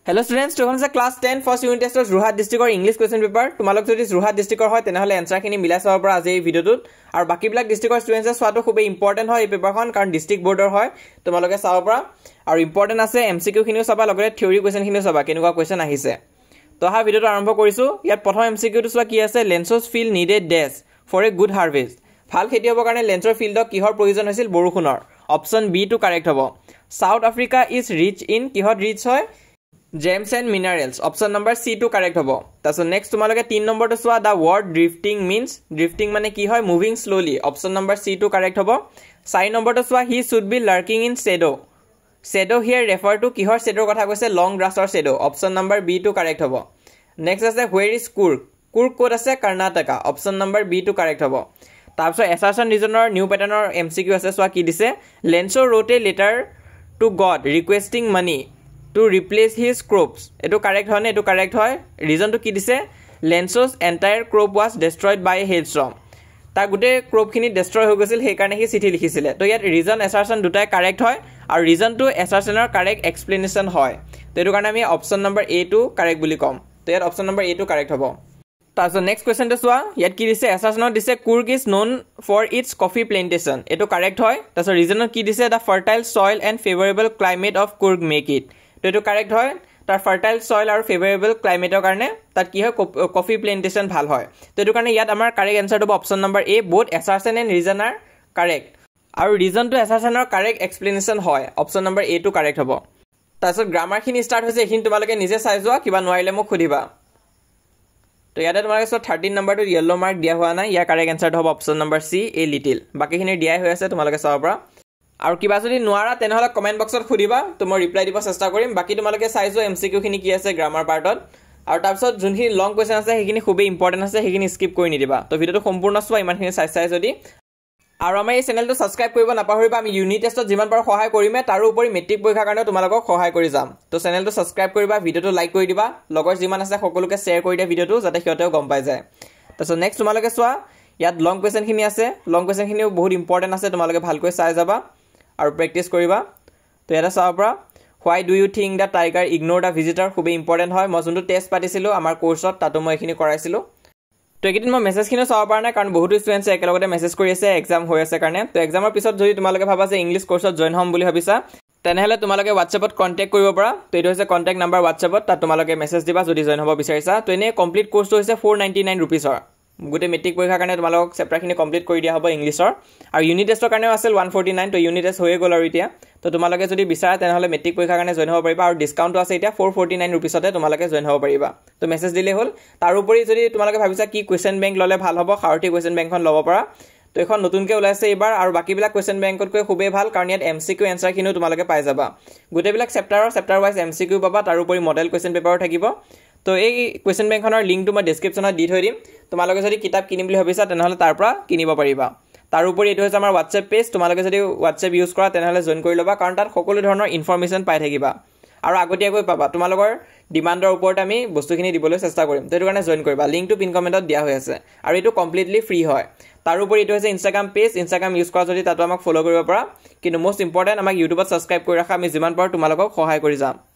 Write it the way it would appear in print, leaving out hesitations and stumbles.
Hello students, to come class 10 first unit test of Jorhat district or English question paper. Tumalok jodi Jorhat district or hoy tenahole answer khini milai saba para aji ei video tut aru baki bilak district or students swato khube important hoy ei paper khon karon district board or hoy tumaloke saba para aru important ase MCQ khini saba logore theory question khini saba kenuka question ahise to ha video to arambho korisu yat prothom MCQ to swa ki ase lenses field needed dash for a good harvest ভাল খেতি হ'ব কাৰণে লেন্সৰ ফিল্ডক কিহৰ প্ৰয়োজন হৈছিল বৰষুণৰ অপচন be to correct হ'ব South Africa is rich in কিহত ৰিচ হয় gems and minerals option number c to correct hobo taso next tumaloke 3 number to swa the word drifting means drifting mane ki hoy moving slowly option number c to correct hobo 4 number to swa he should be lurking in shadow here refer to kihor shadow kotha koise long grass or shadow option number b to correct hobo next ase where is kurk kod ase karnataka option number b to correct hobo tarso assertion reason or new pattern or mcq ase swa ki dise lenso wrote a letter to god requesting money to replace his crops eto correct hoy ne eto correct hoy reason to ki dise lensos entire crop was destroyed by a hailstorm ta gute crop khini destroy ho gosil he karone hi chithi likhisile to yat reason assertion dutai correct hoy aru reason to assertion or correct explanation hoy to eto karone ami option number a to correct buli kom to yat option number a to correct hobo taso next question to swa yat ki dise assertion dise Kurg is known for its coffee plantation eto correct hoy taso reason ki dise the fertile soil and favorable climate of Kurg make it to eto correct hoy tar fertile soil aru favorable climate er karone tat ki hoy coffee plantation bhal hoy to eto karone yat amar correct answer to option number a both assertion and reason are correct aru reason to assertion or correct explanation hoy option number a to correct hobo tasot grammar khini start hoise ehin tumaloke nije sai joa kiba noile mo khudiba to yate tumaloke so 13 number to yellow mark dia hoa na ya correct answer hobo option number c a little baki khini dia hoy ase tumaloke saba para আৰু কিবা যদি নোৱাৰা তেনেহলে comment বক্সত খুদিবা তো মই reply দিব চেষ্টা কৰিম বাকি তোমালোকে চাইজো এমসিকিউ খিনি কি আছে গ্ৰামাৰ পাৰ্টত আৰু তাৰপিছত যোনখিনি লং কোৱেশ্চন আছে সেইখিনি খুবেই ইম্পৰ্টেন্ট আছে সেইখিনি স্কিপ কৰি নিদিবা তো ভিডিওটো সম্পূৰ্ণ চোৱা ইমানখিনি চাই যদি আৰু আমাৰ এই চেনেলটো সাবস্ক্ৰাইব কৰিব নাপাহৰিবা আমি ইউনিট টেষ্টত যিমান পাৰো সহায় কৰিমে তাৰ উপৰি মেট্ৰিক পৰীক্ষাৰ কাৰণে তোমালোকক সহায় কৰি যাম তো চেনেলটো সাবস্ক্ৰাইব কৰিবা ভিডিওটো লাইক কৰি দিবা লগৰ যিমান আছে সকলোকে শেয়াৰ কৰি দিয়া ভিডিওটো যাতে সিহঁতেও গম পাই যায় তো নেক্সট তোমালোকে চোৱা ইয়াত লং কোৱেশ্চন খিনি আছে লং কোৱেশ্চন খিনিও বহুত ইম্পৰ্টেন্ট আছে তোমালোকে ভালকৈ চাই যাবা আৰু প্ৰেক্টিস কৰিবা তো এটা চাও পৰা why do you think the tiger ignored a visitor খুবই ইম্পৰ্টেন্ট হয় মই যোনটো টেষ্ট পাতিছিলো আমাৰ কোৰ্সত তাতো মই এখিনি কৰাইছিলো তো একেদিন মই মেছেজ খিনি চাব পৰা নাই কাৰণ বহুত ষ্টুডেন্টছে একেলগতে মেছেজ কৰি আছে এক্সাম হৈ আছে কাৰণে তো এক্সামৰ পিছত যদি তোমালোকে ভাবা যে ইংলিশ কোৰ্সত জয়েন হ'ম বুলি ভাবিছা তেনেহলে তোমালোকে WhatsAppত কন্টাক্ট কৰিব পৰা তো এটো হৈছে কন্টাক্ট নাম্বাৰ WhatsAppত তাত তোমালোকে মেছেজ দিবা যদি জয়েন হ'ব বিচাৰিছা তো এনে কমপ্লিট কোৰ্সটো হৈছে 499 रुपीसৰ গুটে মেট্ৰিক পৰীক্ষাৰ কাৰণে তোমালোক চেপ্টাৰখিনি কমপ্লিট কৰি দিয়া হ'ব ইংলিশৰ আৰু ইউনিট টেষ্টৰ কাৰণেও আছিল 149 তো ইউনিট টেষ্ট হৈ গ'ল আৰু এতিয়া তো তোমালোকে যদি বিচাৰা তেনেহলে মেট্ৰিক পৰীক্ষাৰ কাৰণে জয়েন হ'ব পাৰিবা আৰু ডিসকাউন্টটো আছে এতিয়া 449 रुपीसতে তোমালোকে জয়েন হ'ব পাৰিবা তো মেছেজ দিলে হ'ল তাৰ উপৰি যদি তোমালোকে ভাবিছা কি কোৱেশ্চন বেংক ললে ভাল হ'ব খাৰটি কোৱেশ্চন বেংকখন ল'ব পৰা তো এখন নতুনকৈ ওলাইছে এবাৰ আৰু বাকিবিলাক কোৱেশ্চন বেংকতকৈ খুবেই ভাল কাৰণ ইয়াত এমসিকিউ এনসাৰ খিনিও তোমালোকে পাই যাবা গুটেবিলাক চেপ্টাৰ ওয়াইজ এমসিকিউ পাবা তাৰ উপৰি মডেল কোৱেশ্চন পেপাৰো থাকিব তো এই কোৱেশ্চন বেংকখনৰ লিংকটো মই ডেসক্ৰিপচনত দি থৈ দিম তোমালোকে যদি কিতাপ কিনিম বুলি ভাবিছা তেনেহলে তাৰ পৰা কিনিব পাৰিবা তাৰ উপৰি এটো হৈছে আমাৰ WhatsApp পেজ তোমালোকে যদি WhatsApp ইউজ কৰা তেনেহলে জয়েন কৰি লবা কাৰণ তাত সকলো ধৰণৰ ইনফৰমেশন পাই থাকিবা আৰু আগতীয়াকৈ পাবা তোমালোকৰ ডিমান্ডৰ ওপৰত আমি বস্তুখিনি দিবলৈ চেষ্টা কৰিম তো এটো কাৰণে জয়েন কৰিবা লিংকটো পিন কমেন্টত দিয়া হৈ আছে আৰু এটো কমপ্লিটলি ফ্ৰী হয় তাৰ উপৰি এটো হৈছে ইনষ্টাগ্ৰাম পেজ ইনষ্টাগ্ৰাম ইউজ কৰা যদি তাতো আমাক ফলো কৰিব পৰা কিন্তু মোস্ট ইম্পৰ্টেন্ট আমাক ইউটিউবত সাবস্ক্ৰাইব কৰি ৰাখা আমি যিমান পাৰো তোমালোকক সহায় কৰি যাম